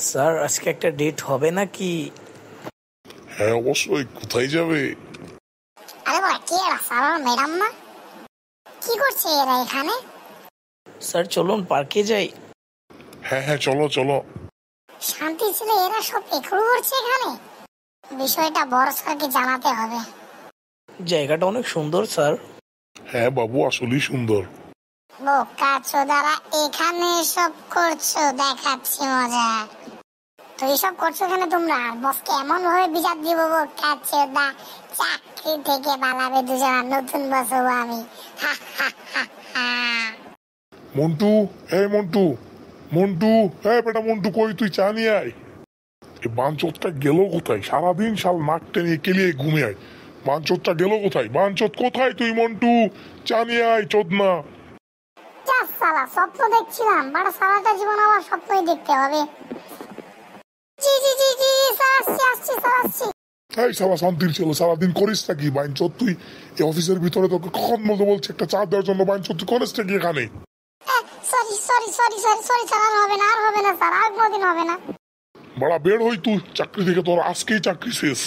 Sir আজকে একটা date হবে নাকি? হ্যাঁ অবশ্যই। কোথায় যাবে? আরে বাবা, কি এরা স্যার ম্যাডাম না? কি করছে এরা এখানে? স্যার চলুন পার্কে যাই। হ্যাঁ হ্যাঁ, চলো চলো। শান্তি ছেলে এরা সব এখড়ু করছে এখানে। বিষয়টা বড় স্যারকে জানাতে হবে। জায়গাটা অনেক সুন্দর স্যার। হ্যাঁ বাবু, আসলেই সুন্দর। বোকা চোদারা, এখানে সব করছো, দেখাচ্ছি মজা। তো এইসব করছো কেন তোমরা? বসকে এমন ভাবে বিচার দিব, বোকা চোদা চাকরি থেকে পালাবে দুজনা, নতুন বস হবো আমি। হা হা হা হা। মন্টু, এই মন্টু, মন্টু, হ্যাঁ বেটা মন্টু, কই তুই চা নিয়ে আয়। এই বাঞ্চতটা গেল কোথায়? সারাদিন শাল নাক টেনে কেলিয়ে ঘুমিয়ে আয়। বাঞ্চতটা গেল কোথায়? বাঞ্চত কোথায় তুই মন্টু? চা নিয়ে আয় চোদনা। যা সালা, স্বপ্ন দেখছিলাম, বড় সারাটা জীবন আমার স্বপ্নই দেখতে হবে। জি জি জি জি স্যার, আসছি আসছি স্যার, আসছি। এই শালা শান্তির ছিল, সারাদিন করিস নাকি বাঞ্চত তুই? এই অফিসের ভিতরে তোকে কখন বলছে একটা চা দেওয়ার জন্য, বাঞ্চত তুই করিস নাকি এখানে? Sorry sorry sorry sorry sorry sir, আর হবে না, আর হবে না স্যার, আর কোনোদিন হবে না। বড়া বের হই তুই চাকরি থেকে, তোর আজকেই চাকরি শেষ।